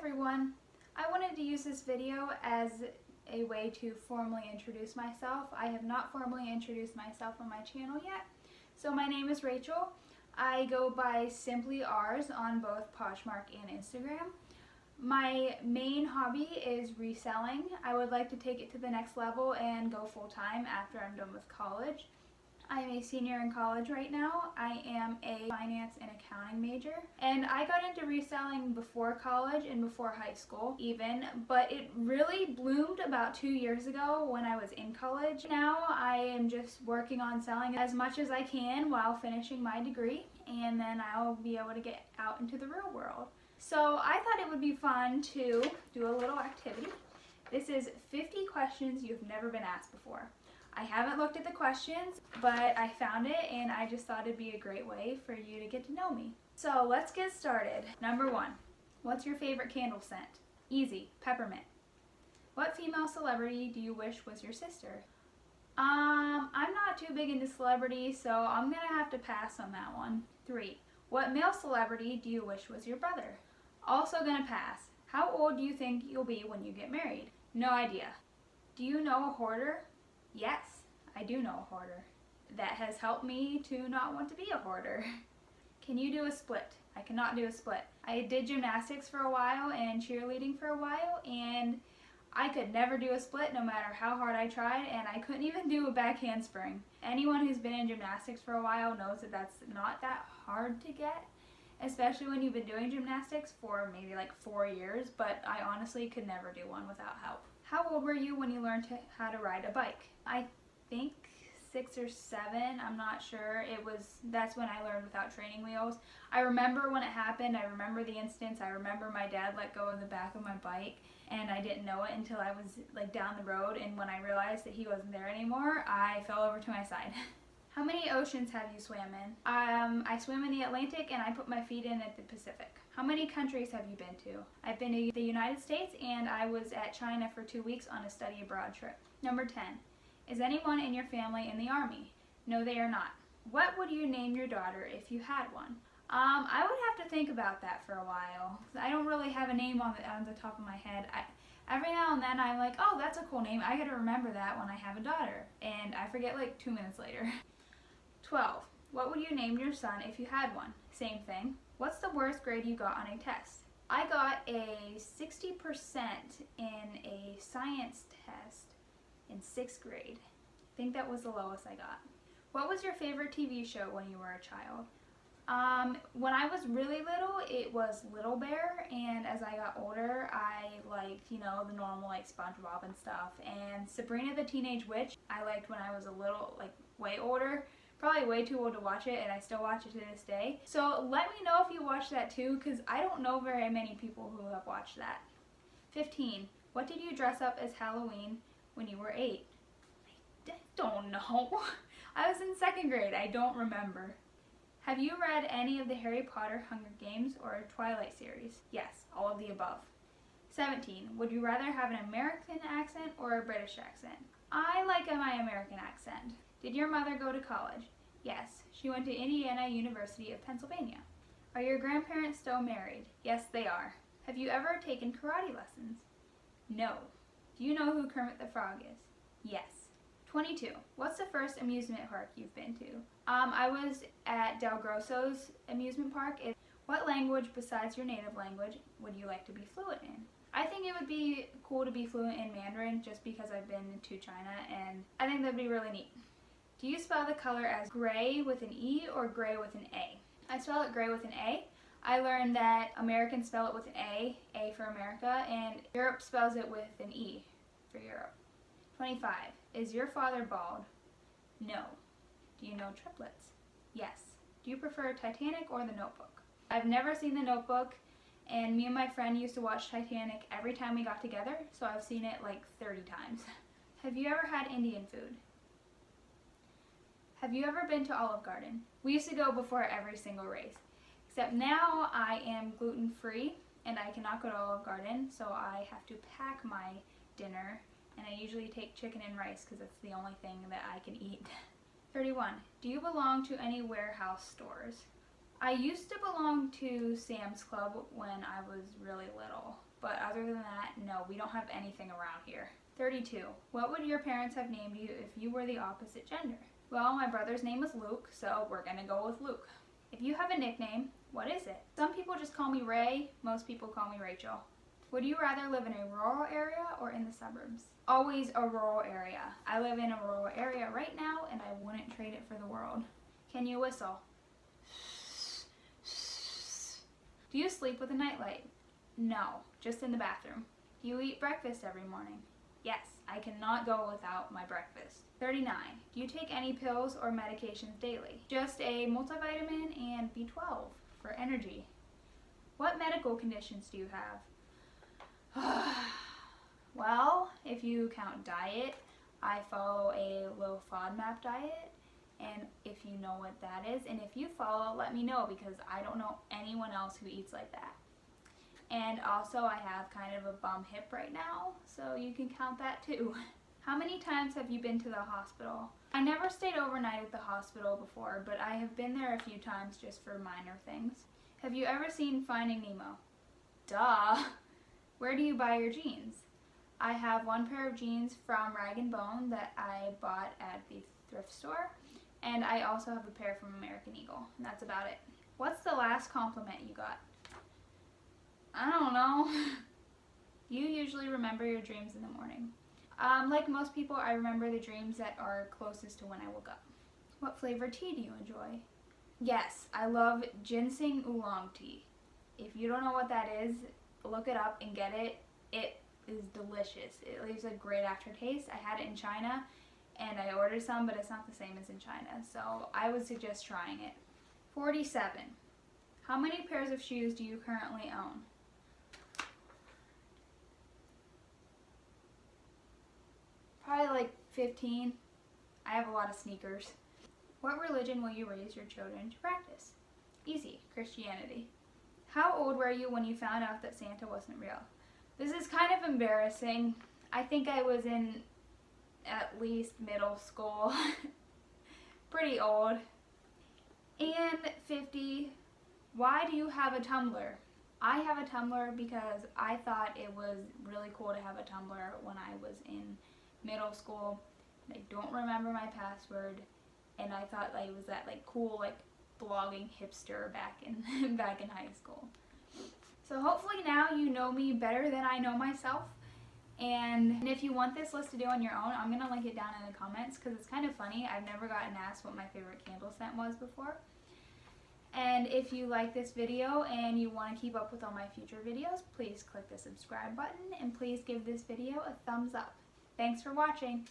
everyone! I wanted to use this video as a way to formally introduce myself. I have not formally introduced myself on my channel yet. So my name is Rachel. I go by Simply Ours on both Poshmark and Instagram. My main hobby is reselling. I would like to take it to the next level and go full-time after I'm done with college. I am a senior in college right now. I am a finance and accounting major. And I got into reselling before college and before high school even, but it really bloomed about 2 years ago when I was in college. Now I am just working on selling as much as I can while finishing my degree, and then I'll be able to get out into the real world. So I thought it would be fun to do a little activity. This is 50 questions you've never been asked before. I haven't looked at the questions, but I found it and I just thought it'd be a great way for you to get to know me. So let's get started. Number 1, what's your favorite candle scent? Easy, peppermint. What female celebrity do you wish was your sister? I'm not too big into celebrities, so I'm gonna have to pass on that one. 3, what male celebrity do you wish was your brother? Also gonna pass. How old do you think you'll be when you get married? No idea. Do you know a hoarder? Yes, I do know a hoarder. That has helped me to not want to be a hoarder. Can you do a split? I cannot do a split. I did gymnastics for a while and cheerleading for a while, and I could never do a split no matter how hard I tried, and I couldn't even do a back handspring. Anyone who's been in gymnastics for a while knows that that's not that hard to get, especially when you've been doing gymnastics for maybe like 4 years, but I honestly could never do one without help. How old were you when you learned how to ride a bike? I think 6 or 7, I'm not sure. That's when I learned without training wheels. I remember when it happened, I remember the instance, I remember my dad let go of the back of my bike and I didn't know it until I was like down the road, and when I realized that he wasn't there anymore, I fell over to my side. How many oceans have you swam in? I swim in the Atlantic and I put my feet in at the Pacific. How many countries have you been to? I've been to the United States and I was at China for 2 weeks on a study abroad trip. Number 10. Is anyone in your family in the Army? No, they are not. What would you name your daughter if you had one? I would have to think about that for a while. I don't really have a name on the top of my head. Every now and then I'm like, oh, that's a cool name. I gotta remember that when I have a daughter. And I forget like 2 minutes later. 12. What would you name your son if you had one? Same thing. What's the worst grade you got on a test? I got a 60% in a science test in 6th grade. I think that was the lowest I got. What was your favorite TV show when you were a child? When I was really little, it was Little Bear, and as I got older, I liked, the normal like SpongeBob and stuff. And Sabrina the Teenage Witch, I liked when I was a little, like way older. Probably way too old to watch it, and I still watch it to this day. So let me know if you watch that too, because I don't know very many people who have watched that. 15. What did you dress up as Halloween when you were 8? I don't know. I was in 2nd grade. I don't remember. Have you read any of the Harry Potter, Hunger Games, or Twilight series? Yes, all of the above. 17. Would you rather have an American accent or a British accent? I like my American accent. Did your mother go to college? Yes, she went to Indiana University of Pennsylvania. Are your grandparents still married? Yes, they are. Have you ever taken karate lessons? No. Do you know who Kermit the Frog is? Yes. 22. What's the first amusement park you've been to? I was at Del Grosso's amusement park. What language besides your native language would you like to be fluent in? I think it would be cool to be fluent in Mandarin just because I've been to China, and I think that'd be really neat. Do you spell the color as gray with an E or gray with an A? I spell it gray with an A. I learned that Americans spell it with an A for America, and Europe spells it with an E for Europe. 25. Is your father bald? No. Do you know triplets? Yes. Do you prefer Titanic or The Notebook? I've never seen The Notebook, and me and my friend used to watch Titanic every time we got together, so I've seen it like 30 times. Have you ever had Indian food? Have you ever been to Olive Garden? We used to go before every single race. Except now I am gluten-free and I cannot go to Olive Garden, so I have to pack my dinner, and I usually take chicken and rice because it's the only thing that I can eat. 31. Do you belong to any warehouse stores? I used to belong to Sam's Club when I was really little. but other than that, no, we don't have anything around here. 32. What would your parents have named you if you were the opposite gender? Well, my brother's name is Luke, so we're gonna go with Luke. If you have a nickname, what is it? Some people just call me Ray, most people call me Rachel. Would you rather live in a rural area or in the suburbs? Always a rural area. I live in a rural area right now and I wouldn't trade it for the world. Can you whistle? Do you sleep with a nightlight? No, just in the bathroom. Do you eat breakfast every morning? Yes, I cannot go without my breakfast. 39. Do you take any pills or medications daily? Just a multivitamin and B12 for energy. What medical conditions do you have? Well, if you count diet, I follow a low FODMAP diet, and if you know what that is, and if you follow, let me know, because I don't know anyone else who eats like that. And also, I have kind of a bum hip right now, so you can count that too. How many times have you been to the hospital? I never stayed overnight at the hospital before, but I have been there a few times just for minor things. Have you ever seen Finding Nemo? Duh! Where do you buy your jeans? I have one pair of jeans from Rag & Bone that I bought at the thrift store, and I also have a pair from American Eagle, and that's about it. What's the last compliment you got? I don't know. You usually remember your dreams in the morning. Like most people, I remember the dreams that are closest to when I woke up. What flavor tea do you enjoy? Yes, I love ginseng oolong tea. If you don't know what that is, look it up and get it. It is delicious. It leaves a great aftertaste. I had it in China and I ordered some, but it's not the same as in China, so I would suggest trying it. 47. How many pairs of shoes do you currently own? Probably like 15. I have a lot of sneakers. What religion will you raise your children to practice? Easy, Christianity. How old were you when you found out that Santa wasn't real? This is kind of embarrassing. I think I was in at least middle school. Pretty old. And 50. Why do you have a Tumblr? I have a Tumblr because I thought it was really cool to have a Tumblr when I was in middle school. I don't remember my password, and I thought like it was that like cool like blogging hipster back in back in high school. So hopefully now you know me better than I know myself. And if you want this list to do on your own, I'm going to link it down in the comments because it's kind of funny. I've never gotten asked what my favorite candle scent was before. And if you like this video and you want to keep up with all my future videos, please click the subscribe button and please give this video a thumbs up. Thanks for watching.